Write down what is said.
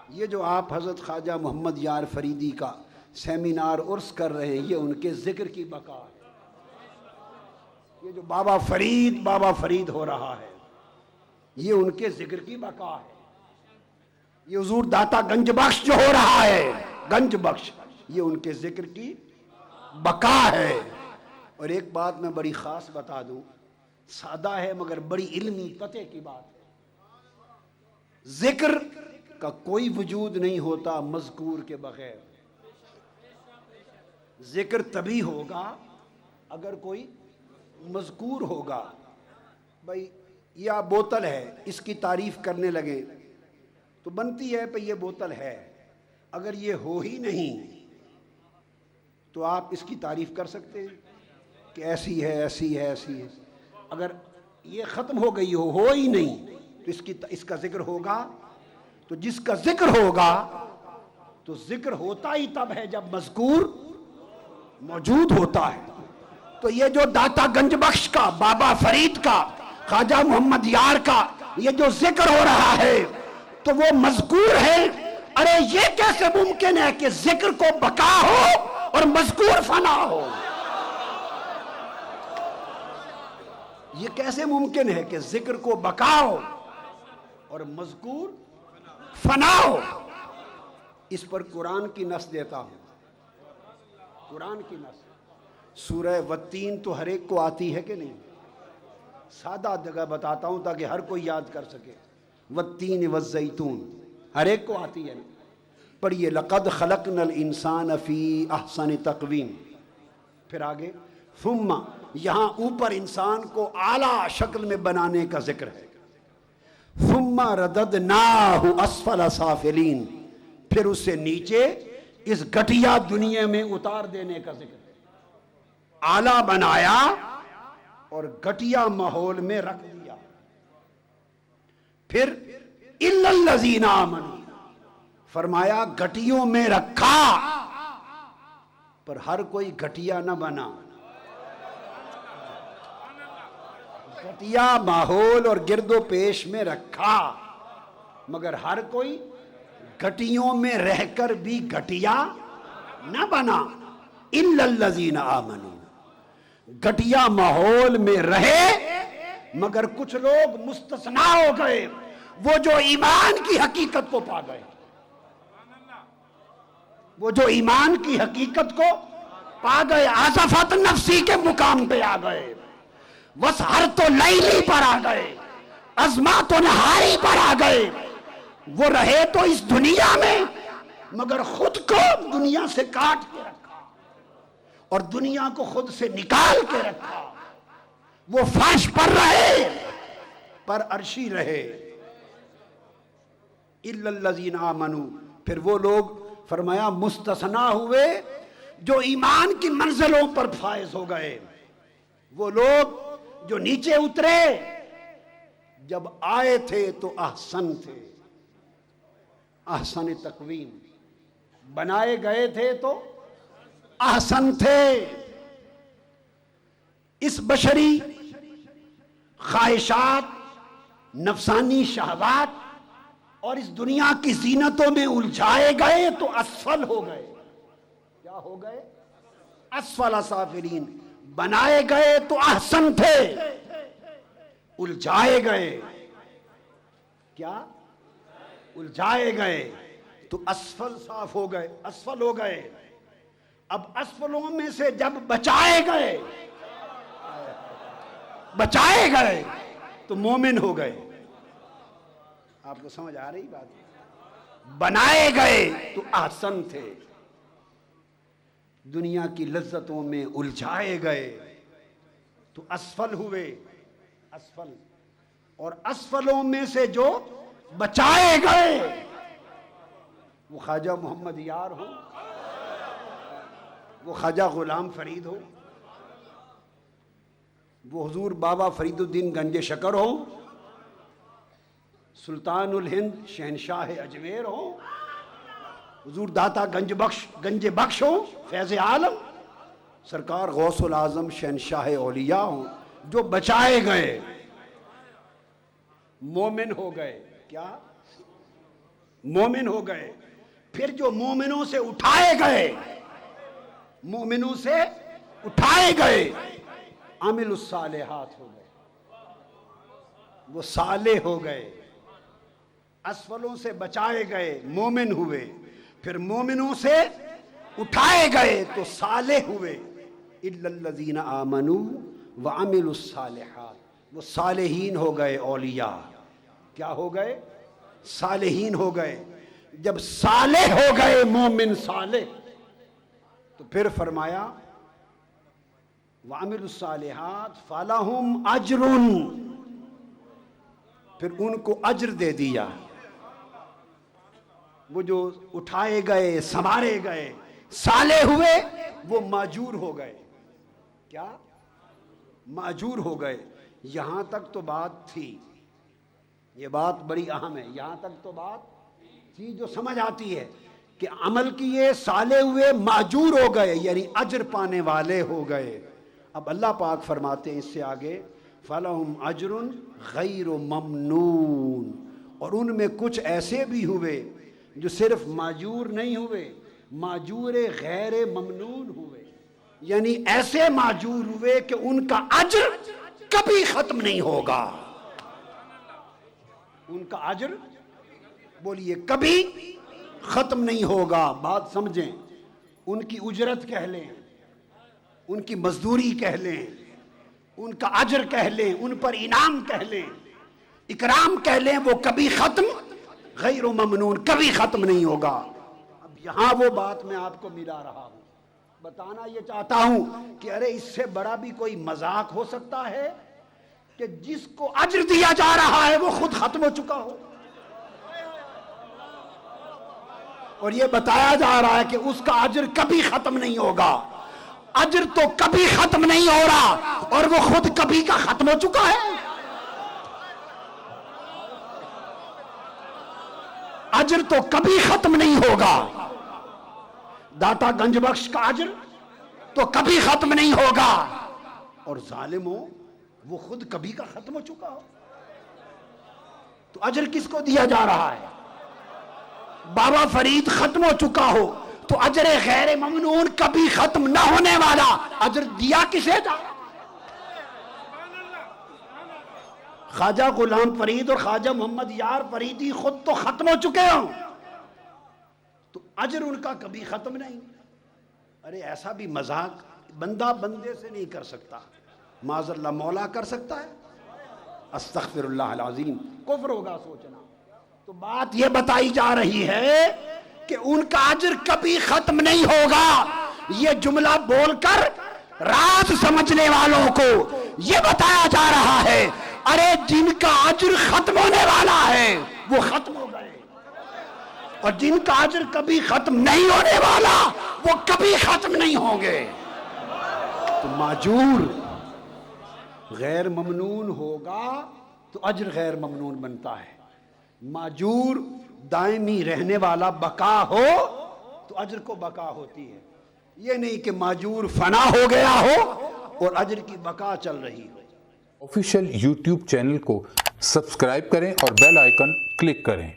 یہ جو آپ حضرت خواجہ محمد یار فریدی کا سیمینار عرس کر رہے ہیں، یہ ان کے ذکر کی بقا ہے۔ یہ جو بابا فرید ہو رہا ہے، یہ ان کے ذکر کی بقا ہے۔ یہ حضور داتا گنج بخش جو ہو رہا ہے، گنج بخش، یہ ان کے ذکر کی بقا ہے۔ اور ایک بات میں بڑی خاص بتا دوں، سادہ ہے مگر بڑی علمی پتے کی بات ہے۔ ذکر کا کوئی وجود نہیں ہوتا مذکور کے بغیر۔ ذکر تبھی ہوگا اگر کوئی مذکور ہوگا۔ بھائی یہ بوتل ہے، اس کی تعریف کرنے لگے تو بنتی ہے پہ یہ بوتل ہے، اگر یہ ہو ہی نہیں تو آپ اس کی تعریف کر سکتے ہیں کہ ایسی ہے ایسی ہے ایسی ہے۔ اگر یہ ختم ہو گئی ہو ہی نہیں تو اس کا ذکر ہوگا؟ تو جس کا ذکر ہوگا تو ذکر ہوتا ہی تب ہے جب مذکور موجود ہوتا ہے۔ تو یہ جو داتا گنج بخش کا، بابا فرید کا، خواجہ محمد یار کا یہ جو ذکر ہو رہا ہے تو وہ مذکور ہے۔ ارے یہ کیسے ممکن ہے کہ ذکر کو بقا ہو اور مذکور فنا ہو؟ یہ کیسے ممکن ہے کہ ذکر کو بقا ہو اور مذکور فنا ہو؟ اس پر قرآن کی نص دیتا ہوں، قرآن کی نص۔ سورہ والتین تو ہر ایک کو آتی ہے کہ نہیں؟ سادہ جگہ بتاتا ہوں تاکہ ہر کوئی یاد کر سکے۔ والتین والزیتون ہر ایک کو آتی ہے نا؟ پڑھیے، لقد خلقنا الانسان فی احسن تقویم۔ پھر آگے ثم، یہاں اوپر انسان کو اعلیٰ شکل میں بنانے کا ذکر ہے۔ ثم رددناہ اسفل سافلین، پھر اس سے نیچے اس گھٹیا دنیا میں اتار دینے کا ذکر ہے۔ اعلیٰ بنایا اور گھٹیا ماحول میں رکھ دیا۔ پھر الا الذین آمنوا، فرمایا گھٹیوں میں رکھا، پر ہر کوئی گھٹیا نہ بنا۔ گھٹیا ماحول اور گرد و پیش میں رکھا، مگر ہر کوئی گھٹیوں میں رہ کر بھی گھٹیا نہ بنا۔ الا الذین آمنوا، گھٹیا ماحول میں رہے مگر کچھ لوگ مستثنا ہو گئے، وہ جو ایمان کی حقیقت کو پا گئے، وہ جو ایمان کی حقیقت کو پا گئے، عاصفت نفسی کے مقام پہ آ گئے، وسحرت لیلی پر آ گئے، عظمت نہاری پر آ گئے۔ وہ رہے تو اس دنیا میں مگر خود کو دنیا سے کاٹ کے رکھا اور دنیا کو خود سے نکال کے رکھا۔ وہ فرش پر رہے پر عرشی رہے۔ الا الذین آمنوا، پھر وہ لوگ فرمایا مستثنا ہوئے جو ایمان کی منزلوں پر فائز ہو گئے۔ وہ لوگ جو نیچے اترے، جب آئے تھے تو احسن تھے، احسن تقویم، بنائے گئے تھے تو احسن تھے۔ اس بشری خواہشات، نفسانی شہوات اور اس دنیا کی زینتوں میں الجھائے گئے تو اسفل ہو گئے۔ کیا ہو گئے؟ اسفل سافلین۔ بنائے گئے تو احسن تھے، الجھائے گئے، کیا؟ الجھائے گئے تو اسفل صاف ہو گئے، اسفل ہو گئے۔ اب اسفلوں میں سے جب بچائے گئے تو مومن ہو گئے۔ آپ کو سمجھ آ رہی بات؟ بنائے گئے تو احسن تھے، دنیا کی لذتوں میں الجھائے گئے تو اسفل ہوئے، اسفل۔ اور اسفلوں میں سے جو بچائے گئے، وہ خواجہ محمد یار ہو، وہ خواجہ غلام فرید ہو، وہ حضور بابا فرید الدین گنج شکر ہو، سلطان الہند شہنشاہ اجمیر ہو، حضور داتا گنج بخش ہو، فیض عالم سرکار غوث العظم شہنشاہ اولیاء ہوں، جو بچائے گئے مومن ہو گئے۔ کیا؟ مومن ہو گئے. پھر جو مومنوں سے اٹھائے گئے، مومنوں سے اٹھائے گئے، عامل الصالحات ہو گئے، وہ صالح ہو گئے. اسفلوں سے بچائے گئے، مومن ہوئے. پھر مومنوں سے اٹھائے گئے تو صالح ہوئے. الا الذین آمنوا وعملوا الصالحات، وہ صالحین ہو گئے. اولیاء کیا ہو گئے؟ صالحین ہو گئے. جب صالح ہو گئے مومن صالح، تو پھر فرمایا وعملوا الصالحات فلہم اجر، پھر ان کو اجر دے دیا. وہ جو اٹھائے گئے، سنوارے گئے، صالح ہوئے، وہ ماجور ہو گئے. کیا؟ ماجور ہو گئے. یہاں تک تو بات تھی، یہ بات بڑی اہم ہے. یہاں تک تو بات تھی جو سمجھ آتی ہے کہ عمل کیے، صالح ہوئے، ماجور ہو گئے، یعنی اجر پانے والے ہو گئے. اب اللہ پاک فرماتے ہیں اس سے آگے فَلَهُمْ أَجْرٌ غَيْرُ مَمْنُونَ، اور ان میں کچھ ایسے بھی ہوئے جو صرف ماجور نہیں ہوئے، ماجور غیر ممنون ہوئے. یعنی ایسے ماجور ہوئے کہ ان کا اجر کبھی ختم نہیں ہوگا. ان کا اجر، بولیے، کبھی ختم نہیں ہوگا. بات سمجھیں. ان کی اجرت کہہ لیں، ان کی مزدوری کہہ لیں، ان کا اجر کہہ لیں، ان پر انعام کہہ لیں، اکرام کہہ لیں، وہ کبھی ختم، غیر ممنون، کبھی ختم نہیں ہوگا. اب یہاں وہ بات میں آپ کو ملا رہا ہوں، بتانا یہ چاہتا ہوں کہ ارے اس سے بڑا بھی کوئی مذاق ہو سکتا ہے کہ جس کو اجر دیا جا رہا ہے وہ خود ختم ہو چکا ہو، اور یہ بتایا جا رہا ہے کہ اس کا اجر کبھی ختم نہیں ہوگا. اجر تو کبھی ختم نہیں ہو رہا اور وہ خود کبھی کا ختم ہو چکا ہے. اجر تو کبھی ختم نہیں ہوگا. داتا گنج بخش کا اجر تو کبھی ختم نہیں ہوگا، اور ظالموں وہ خود کبھی کا ختم ہو چکا ہو. تو اجر کس کو دیا جا رہا ہے؟ بابا فرید ختم ہو چکا ہو تو اجر غیر ممنون کبھی ختم نہ ہونے والا اجر دیا کسے جا رہا؟ خواجہ غلام فرید اور خواجہ محمد یار فریدی خود تو ختم ہو چکے ہوں، تو اجر ان کا کبھی ختم نہیں. ارے ایسا بھی مذاق بندہ بندے سے نہیں کر سکتا، معاذ اللہ مولا کر سکتا ہے؟ استغفر اللہ العظیم، کفر ہوگا سوچنا. تو بات یہ بتائی جا رہی ہے کہ ان کا اجر کبھی ختم نہیں ہوگا. یہ جملہ بول کر راز سمجھنے والوں کو یہ بتایا جا رہا ہے ارے جن کا اجر ختم ہونے والا ہے وہ ختم ہو گئے، اور جن کا اجر کبھی ختم نہیں ہونے والا وہ کبھی ختم نہیں ہوں گے. تو ماجور غیر ممنون ہوگا تو اجر غیر ممنون بنتا ہے. ماجور دائمی رہنے والا بقا ہو تو اجر کو بقا ہوتی ہے. یہ نہیں کہ ماجور فنا ہو گیا ہو اور اجر کی بقا چل رہی ہو. آفیشیل یوٹیوب چینل کو سبسکرائب کریں اور بیل آئیکن کلک کریں.